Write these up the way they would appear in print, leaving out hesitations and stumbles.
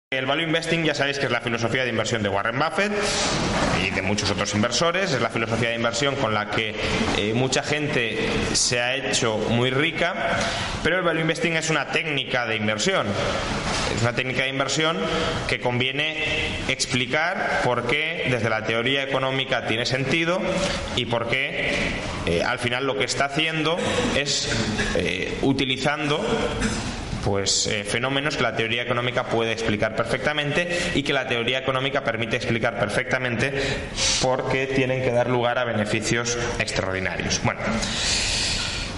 El value investing ya sabéis que es la filosofía de inversión de Warren Buffett y de muchos otros inversores. Es la filosofía de inversión con la que mucha gente se ha hecho muy rica, pero el value investing es una técnica de inversión. Es una técnica de inversión que conviene explicar por qué desde la teoría económica tiene sentido y por qué al final lo que está haciendo es utilizando fenómenos que la teoría económica puede explicar perfectamente y que la teoría económica permite explicar perfectamente porque tienen que dar lugar a beneficios extraordinarios. Bueno,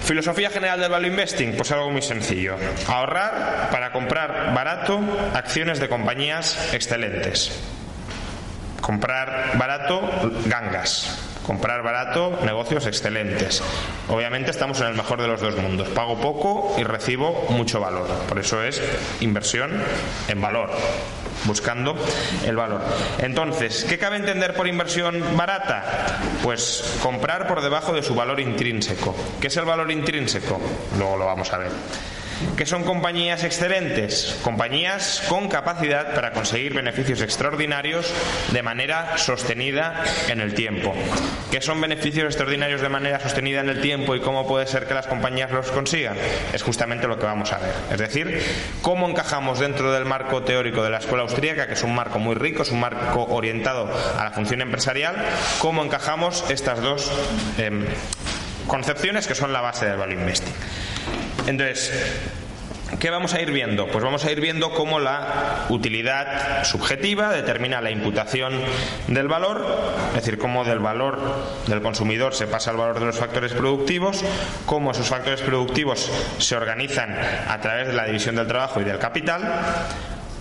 filosofía general del value investing, pues algo muy sencillo: ahorrar para comprar barato acciones de compañías excelentes, comprar barato gangas, comprar barato negocios excelentes. Obviamente estamos en el mejor de los dos mundos: pago poco y recibo mucho valor. Por eso es inversión en valor, buscando el valor. Entonces, ¿qué cabe entender por inversión barata? Pues comprar por debajo de su valor intrínseco. ¿Qué es el valor intrínseco? Luego lo vamos a ver. ¿Qué son compañías excelentes? Compañías con capacidad para conseguir beneficios extraordinarios de manera sostenida en el tiempo. ¿Qué son beneficios extraordinarios de manera sostenida en el tiempo y cómo puede ser que las compañías los consigan? Es justamente lo que vamos a ver. Es decir, cómo encajamos dentro del marco teórico de la escuela austríaca, que es un marco muy rico, es un marco orientado a la función empresarial, cómo encajamos estas dos concepciones que son la base del value investing. Entonces, ¿qué vamos a ir viendo? Pues vamos a ir viendo cómo la utilidad subjetiva determina la imputación del valor, es decir, cómo del valor del consumidor se pasa al valor de los factores productivos, cómo esos factores productivos se organizan a través de la división del trabajo y del capital,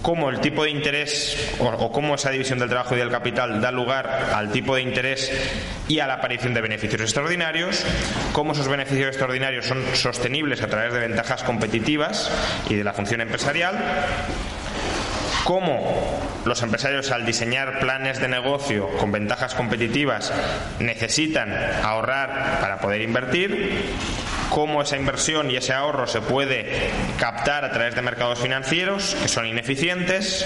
cómo el tipo de interés o cómo esa división del trabajo y del capital da lugar al tipo de interés y a la aparición de beneficios extraordinarios, cómo esos beneficios extraordinarios son sostenibles a través de ventajas competitivas y de la función empresarial, cómo los empresarios, al diseñar planes de negocio con ventajas competitivas, necesitan ahorrar para poder invertir, cómo esa inversión y ese ahorro se puede captar a través de mercados financieros que son ineficientes,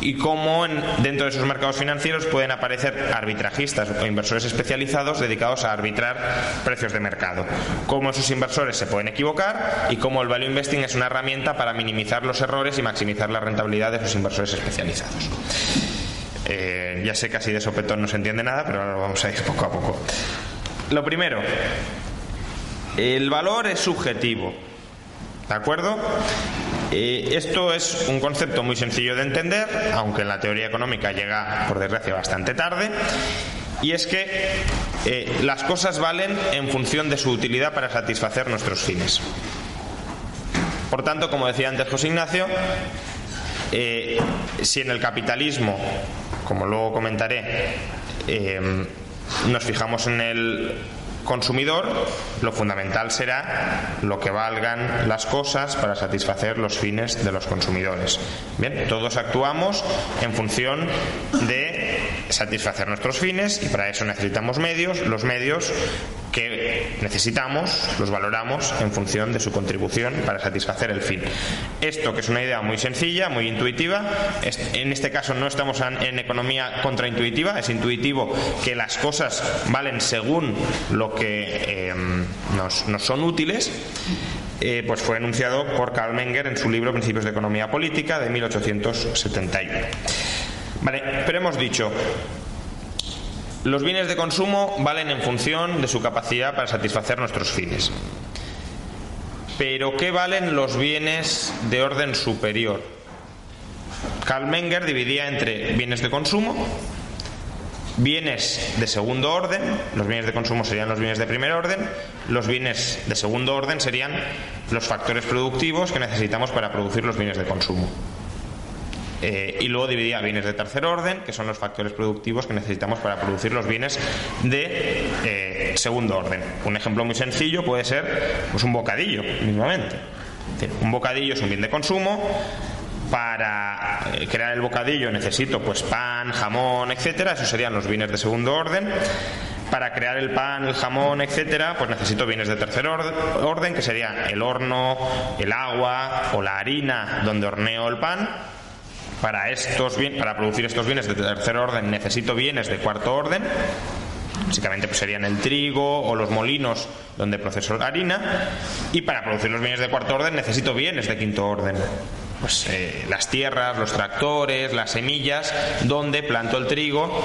y cómo dentro de esos mercados financieros pueden aparecer arbitrajistas o inversores especializados dedicados a arbitrar precios de mercado, cómo esos inversores se pueden equivocar y cómo el value investing es una herramienta para minimizar los errores y maximizar la rentabilidad de esos inversores especializados. Ya sé que así de sopetón no se entiende nada, pero ahora vamos a ir poco a poco. Lo primero, el valor es subjetivo, ¿de acuerdo? Esto es un concepto muy sencillo de entender, aunque en la teoría económica llega, por desgracia, bastante tarde, y es que las cosas valen en función de su utilidad para satisfacer nuestros fines. Por tanto, como decía antes José Ignacio, si en el capitalismo, como luego comentaré, nos fijamos en el consumidor, lo fundamental será lo que valgan las cosas para satisfacer los fines de los consumidores. Bien, todos actuamos en función de satisfacer nuestros fines y para eso necesitamos medios. Los medios que necesitamos los valoramos en función de su contribución para satisfacer el fin. Esto, que es una idea muy sencilla, muy intuitiva, en este caso no estamos en economía contraintuitiva, es intuitivo que las cosas valen según lo que nos son útiles. Pues fue enunciado por Carl Menger en su libro Principios de Economía Política de 1871. Vale, pero hemos dicho, los bienes de consumo valen en función de su capacidad para satisfacer nuestros fines. Pero ¿qué valen los bienes de orden superior? Carl Menger dividía entre bienes de consumo, bienes de segundo orden. Los bienes de consumo serían los bienes de primer orden. Los bienes de segundo orden serían los factores productivos que necesitamos para producir los bienes de consumo. Y luego dividía bienes de tercer orden, que son los factores productivos que necesitamos para producir los bienes de segundo orden. Un ejemplo muy sencillo puede ser pues un bocadillo, mismamente. Es decir, un bocadillo es un bien de consumo. Para crear el bocadillo necesito pues pan, jamón, etcétera. Esos serían los bienes de segundo orden. Para crear el pan, el jamón, etcétera, pues necesito bienes de tercer orden, que serían el horno, el agua o la harina donde horneo el pan. para producir estos bienes de tercer orden necesito bienes de cuarto orden. Básicamente pues serían el trigo o los molinos donde proceso la harina, y para producir los bienes de cuarto orden necesito bienes de quinto orden. Pues las tierras, los tractores, las semillas donde planto el trigo,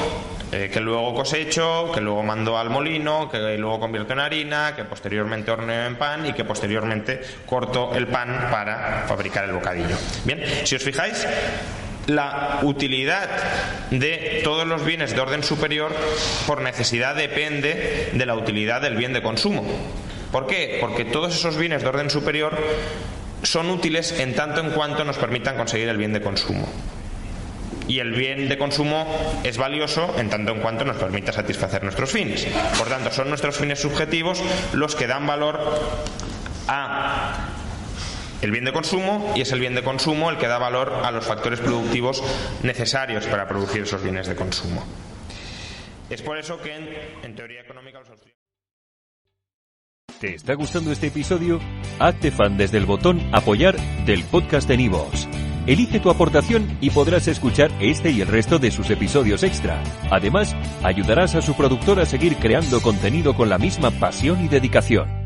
que luego cosecho, que luego mando al molino, que luego convierto en harina, que posteriormente horneo en pan y que posteriormente corto el pan para fabricar el bocadillo. Bien, si os fijáis, la utilidad de todos los bienes de orden superior por necesidad depende de la utilidad del bien de consumo. ¿Por qué? Porque todos esos bienes de orden superior son útiles en tanto en cuanto nos permitan conseguir el bien de consumo. Y el bien de consumo es valioso en tanto en cuanto nos permita satisfacer nuestros fines. Por tanto, son nuestros fines subjetivos los que dan valor a el bien de consumo, y es el bien de consumo el que da valor a los factores productivos necesarios para producir esos bienes de consumo. Es por eso que en teoría económica los austríacos... ¿Te está gustando este episodio? Hazte fan desde el botón Apoyar del podcast de Nivos. Elige tu aportación y podrás escuchar este y el resto de sus episodios extra. Además, ayudarás a su productor a seguir creando contenido con la misma pasión y dedicación.